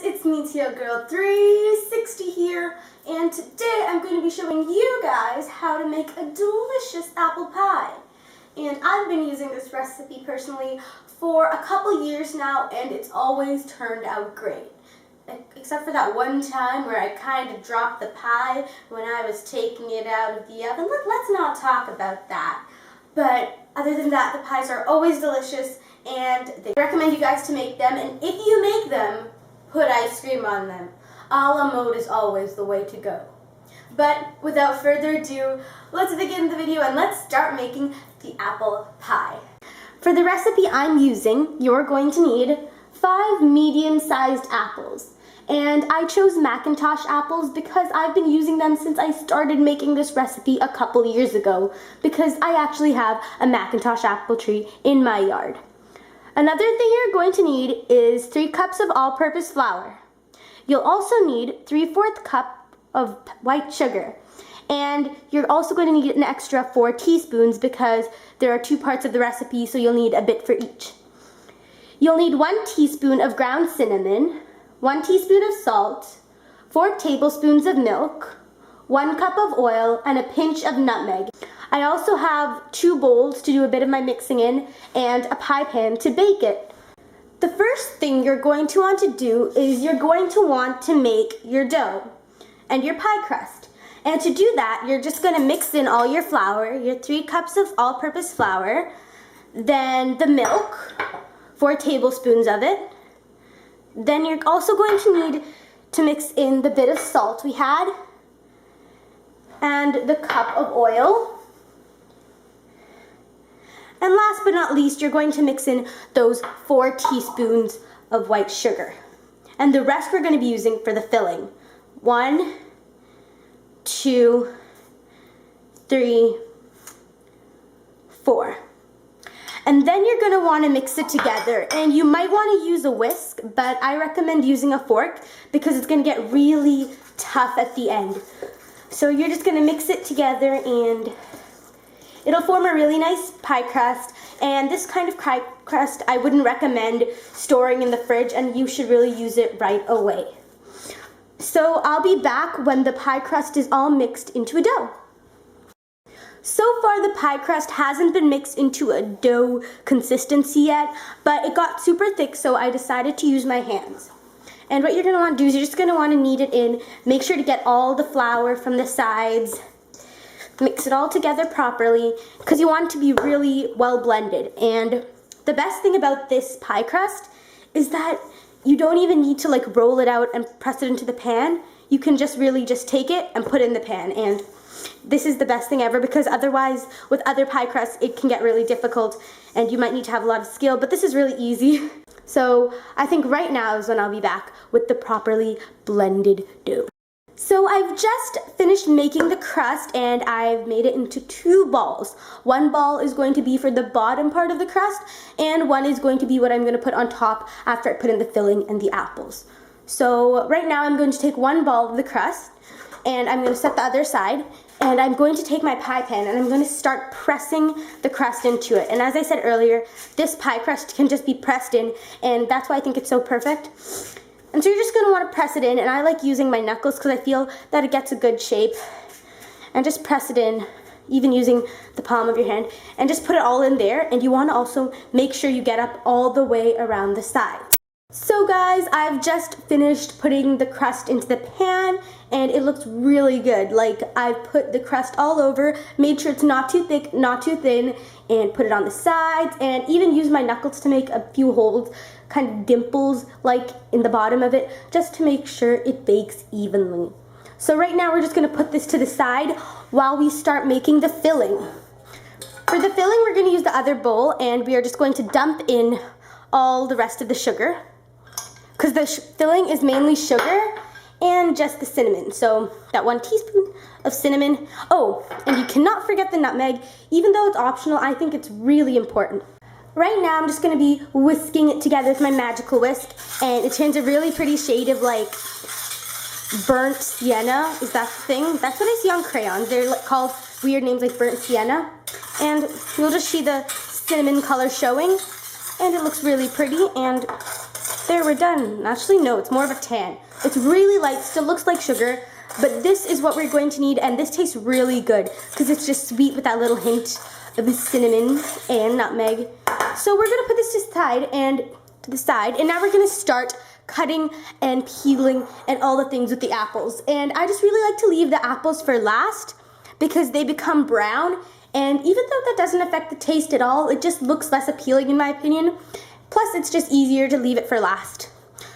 it's me, Girl 360 here, and today I'm going to be showing you guys how to make a delicious apple pie. And I've been using this recipe personally for a couple years now, and it's always turned out great. Except for that one time where I kind of dropped the pie when I was taking it out of the oven. Let's not talk about that. But other than that, the pies are always delicious, and they recommend you guys to make them. And if you make them, put ice cream on them. A la mode is always the way to go. But without further ado, let's begin the video and let's start making the apple pie. For the recipe I'm using, you're going to need 5 medium-sized apples. And I chose McIntosh apples because I've been using them since I started making this recipe a couple years ago, because I actually have a McIntosh apple tree in my yard. Another thing you're going to need is 3 cups of all-purpose flour. You'll also need 3/4 cup of white sugar. And you're also going to need an extra 4 teaspoons because there are 2 parts of the recipe, so you'll need a bit for each. You'll need 1 teaspoon of ground cinnamon, 1 teaspoon of salt, 4 tablespoons of milk, 1 cup of oil, and a pinch of nutmeg. I also have 2 bowls to do a bit of my mixing in and a pie pan to bake it. The first thing you're going to want to do is you're going to want to make your dough and your pie crust. And to do that, you're just going to mix in all your flour, your 3 cups of all-purpose flour, then the milk, 4 tablespoons of it. Then you're also going to need to mix in the bit of salt we had, and the cup of oil. And last but not least, you're going to mix in those 4 teaspoons of white sugar. And the rest we're going to be using for the filling. 1, 2, 3, 4. And then you're going to want to mix it together, and you might want to use a whisk, but I recommend using a fork because it's going to get really tough at the end. So you're just going to mix it together and it'll form a really nice pie crust. And this kind of pie crust I wouldn't recommend storing in the fridge, and you should really use it right away. So I'll be back when the pie crust is all mixed into a dough. So far the pie crust hasn't been mixed into a dough consistency yet, but it got super thick, so I decided to use my hands. And what you're going to want to do is you're just going to want to knead it in. Make sure to get all the flour from the sides. Mix it all together properly because you want it to be really well blended. And the best thing about this pie crust is that you don't even need to like roll it out and press it into the pan. You can just really just take it and put it in the pan. And this is the best thing ever, because otherwise with other pie crusts it can get really difficult and you might need to have a lot of skill, but this is really easy. So I think right now is when I'll be back with the properly blended dough. So I've just finished making the crust and I've made it into 2 balls. 1 ball is going to be for the bottom part of the crust, and 1 is going to be what I'm going to put on top after I put in the filling and the apples. So right now I'm going to take 1 ball of the crust and I'm going to set the other side, and I'm going to take my pie pan and I'm going to start pressing the crust into it. And as I said earlier, this pie crust can just be pressed in, and that's why I think it's so perfect. And so you're just going to want to press it in, and I like using my knuckles because I feel that it gets a good shape. And just press it in, even using the palm of your hand, and just put it all in there. And you want to also make sure you get up all the way around the sides. So guys, I've just finished putting the crust into the pan, and it looks really good. Like, I've put the crust all over, made sure it's not too thick, not too thin, and put it on the sides, and even used my knuckles to make a few holes, kind of dimples like in the bottom of it, just to make sure it bakes evenly. So right now we're just going to put this to the side while we start making the filling. For the filling, we're going to use the other bowl, and we are just going to dump in all the rest of the sugar, because the filling is mainly sugar and just the cinnamon. So that 1 teaspoon of cinnamon. Oh, and you cannot forget the nutmeg. Even though it's optional, I think it's really important. Right now I'm just going to be whisking it together with my magical whisk, and it turns a really pretty shade of like burnt sienna. Is that the thing? That's what I see on crayons. They're called weird names like burnt sienna. And you'll just see the cinnamon color showing, and it looks really pretty. And There, we're done. Actually, no, it's more of a tan. It's really light, still looks like sugar, but this is what we're going to need, and this tastes really good because it's just sweet with that little hint of cinnamon and nutmeg. So we're gonna put this to the side, and now we're gonna start cutting and peeling and all the things with the apples. And I just really like to leave the apples for last because they become brown, and even though that doesn't affect the taste at all, it just looks less appealing in my opinion. Plus, it's just easier to leave it for last.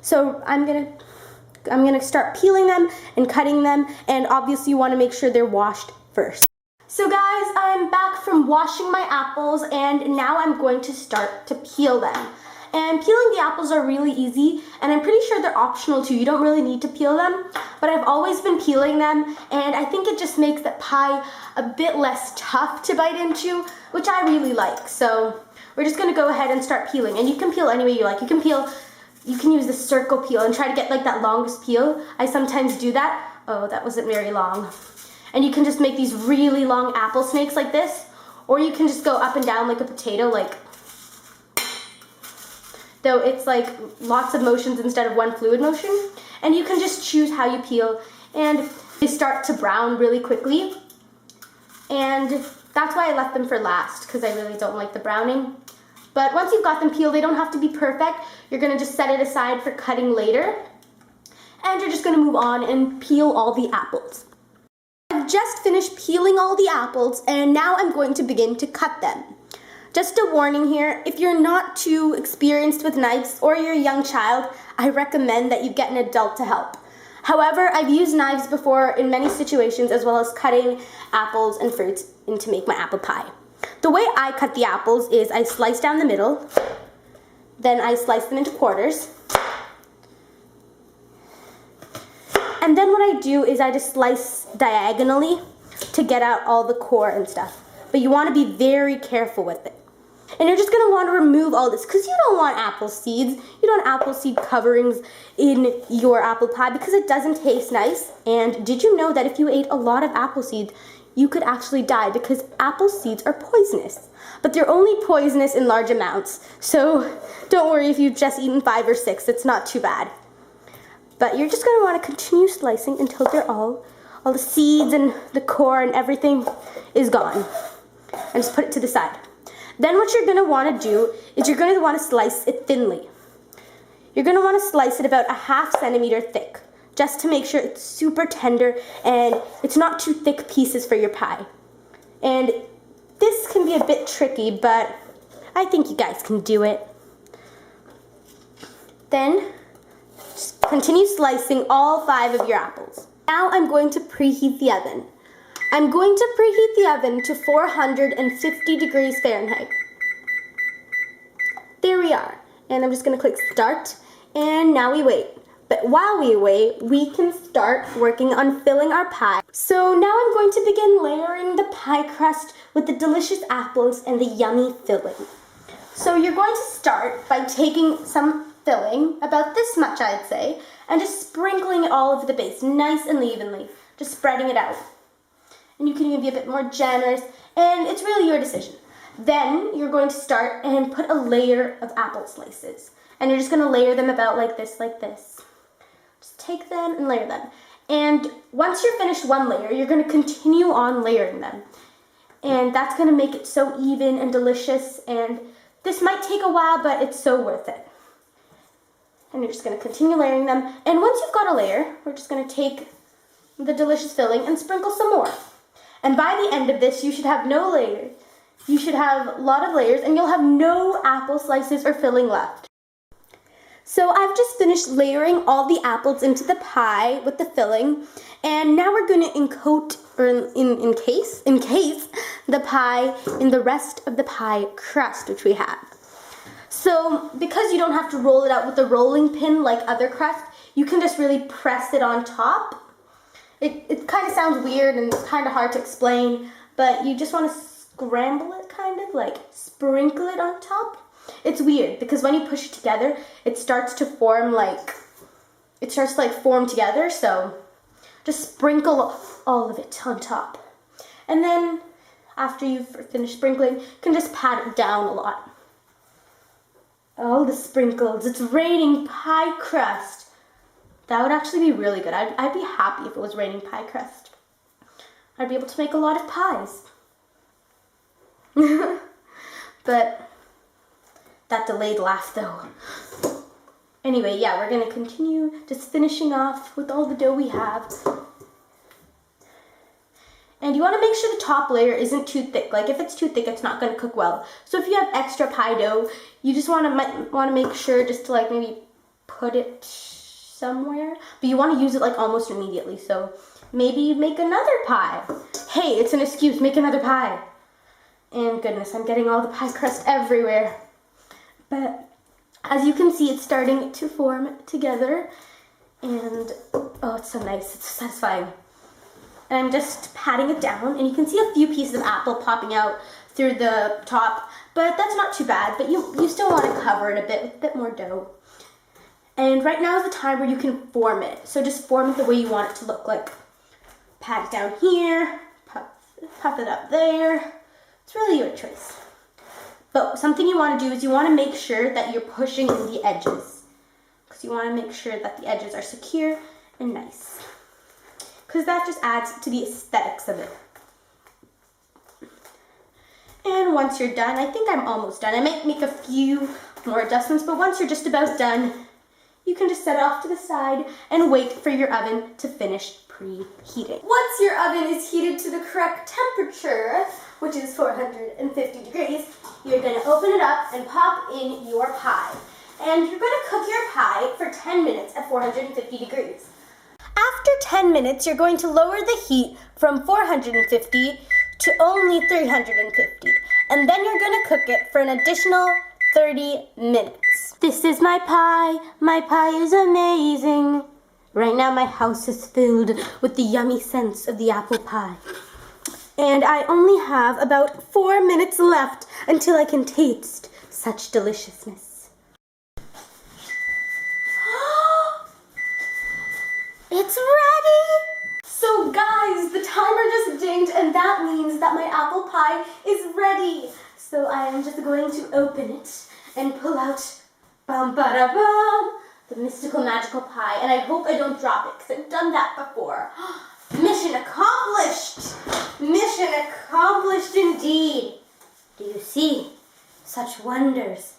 So I'm gonna start peeling them and cutting them, and obviously you wanna make sure they're washed first. So guys, I'm back from washing my apples, and now I'm going to start to peel them. And peeling the apples are really easy, and I'm pretty sure they're optional too. You don't really need to peel them, but I've always been peeling them, and I think it just makes the pie a bit less tough to bite into, which I really like. So we're just gonna go ahead and start peeling, and you can peel any way you like. You can use the circle peel and try to get like that longest peel. I sometimes do that. Oh, that wasn't very long. And you can just make these really long apple snakes like this, or you can just go up and down like a potato, like, though it's like lots of motions instead of one fluid motion. And you can just choose how you peel, and they start to brown really quickly. And that's why I left them for last, because I really don't like the browning. But once you've got them peeled, they don't have to be perfect. You're gonna just set it aside for cutting later. And you're just gonna move on and peel all the apples. I've just finished peeling all the apples, and now I'm going to begin to cut them. Just a warning here, if you're not too experienced with knives or you're a young child, I recommend that you get an adult to help. However, I've used knives before in many situations, as well as cutting apples and fruits to make my apple pie. The way I cut the apples is I slice down the middle, then I slice them into quarters, and then what I do is I just slice diagonally to get out all the core and stuff. But you want to be very careful with it. And you're just going to want to remove all this, because you don't want apple seeds. You don't want apple seed coverings in your apple pie because it doesn't taste nice. And did you know that if you ate a lot of apple seeds, you could actually die, because apple seeds are poisonous. But they're only poisonous in large amounts. So don't worry if you've just eaten 5 or 6, it's not too bad. But you're just going to want to continue slicing until they're all the seeds and the core and everything is gone. And just put it to the side. Then what you're going to want to do is you're going to want to slice it thinly. You're going to want to slice it about a ½ centimeter thick, just to make sure it's super tender and it's not too thick pieces for your pie. And this can be a bit tricky, but I think you guys can do it. Then just continue slicing all 5 of your apples. Now I'm going to preheat the oven. I'm going to preheat the oven to 450 degrees Fahrenheit. There we are. And I'm just going to click start. And now we wait. But while we wait, we can start working on filling our pie. So now I'm going to begin layering the pie crust with the delicious apples and the yummy filling. So you're going to start by taking some filling, about this much I'd say, and just sprinkling it all over the base, nice and evenly, just spreading it out. And you can even be a bit more generous, and it's really your decision. Then you're going to start and put a layer of apple slices. And you're just going to layer them about like this, like this. Just take them and layer them. And once you're finished one layer, you're going to continue on layering them. And that's going to make it so even and delicious, and this might take a while, but it's so worth it. And you're just going to continue layering them. And once you've got a layer, we're just going to take the delicious filling and sprinkle some more. And by the end of this, you should have no layers. You should have a lot of layers, and you'll have no apple slices or filling left. So I've just finished layering all the apples into the pie with the filling, and now we're going to encase the pie in the rest of the pie crust, which we have. So because you don't have to roll it out with a rolling pin like other crust, you can just really press it on top. It kind of sounds weird and it's kind of hard to explain, but you just want to scramble it, kind of like sprinkle it on top. It's weird because when you push it together, it starts to form form together, so just sprinkle all of it on top. And then after you've finished sprinkling, you can just pat it down a lot. all the sprinkles. It's raining pie crust. That would actually be really good. I'd be happy if it was raining pie crust. I'd be able to make a lot of pies. But that delayed laugh though. Anyway, yeah, we're gonna continue just finishing off with all the dough we have. And you want to make sure the top layer isn't too thick. Like if it's too thick, it's not going to cook well. So if you have extra pie dough, you just want to make sure just to like maybe put it somewhere. But you want to use it like almost immediately. So maybe make another pie. Hey, it's an excuse. Make another pie. And goodness, I'm getting all the pie crust everywhere. But as you can see, it's starting to form together. And oh, it's so nice. It's so satisfying. And I'm just patting it down, and you can see a few pieces of apple popping out through the top, but that's not too bad. But you still want to cover it a bit with a bit more dough. And right now is the time where you can form it. So just form it the way you want it to look like. Pat it down here, puff it up there. It's really your choice. But something you want to do is you want to make sure that you're pushing in the edges, because you want to make sure that the edges are secure and nice. Because that just adds to the aesthetics of it. And once you're done, I think I'm almost done. I might make a few more adjustments, but once you're just about done, you can just set it off to the side and wait for your oven to finish preheating. Once your oven is heated to the correct temperature, which is 450 degrees, you're going to open it up and pop in your pie. And you're going to cook your pie for 10 minutes at 450 degrees. After 10 minutes, you're going to lower the heat from 450 to only 350. And then you're going to cook it for an additional 30 minutes. This is my pie. My pie is amazing. Right now my house is filled with the yummy scents of the apple pie. And I only have about 4 minutes left until I can taste such deliciousness. It's ready! So guys, the timer just dinged, and that means that my apple pie is ready. So I am just going to open it and pull out the mystical magical pie. And I hope I don't drop it, because I've done that before. Mission accomplished! Mission accomplished indeed. Do you see? Such wonders.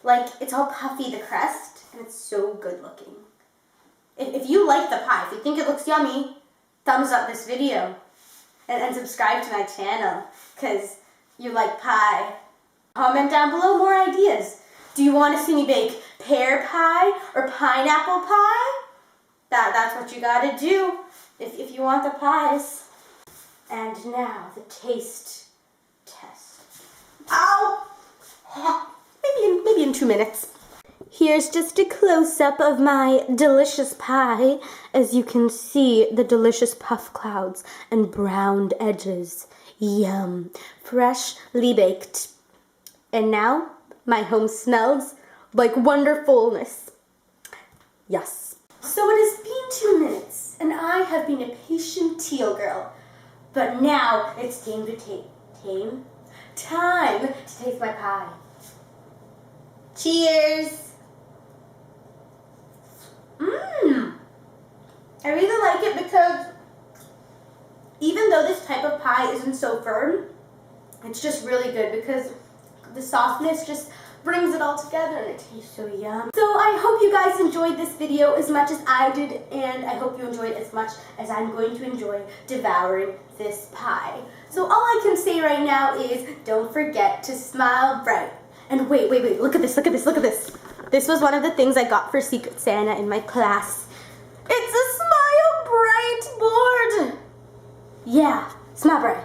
Like, it's all puffy, the crust, and it's so good looking. If you like the pie, if you think it looks yummy, thumbs up this video and subscribe to my channel because you like pie. Comment down below more ideas. Do you want to see me bake pear pie or pineapple pie? That's what you gotta do if you want the pies. And now the taste test. Ow! Maybe in 2 minutes. Here's just a close-up of my delicious pie. As you can see, the delicious puff clouds and browned edges. Yum. Freshly baked. And now, my home smells like wonderfulness. Yes. So it has been 2 minutes, and I have been a patient teal girl. But now, it's time to taste my pie. Cheers! I really like it because even though this type of pie isn't so firm, it's just really good because the softness just brings it all together and it tastes so yum. So I hope you guys enjoyed this video as much as I did, and I hope you enjoyed as much as I'm going to enjoy devouring this pie. So all I can say right now is don't forget to smile bright. And wait, look at this. This was one of the things I got for Secret Santa in my class. It's a Smile Bright board! Yeah, Smile Bright.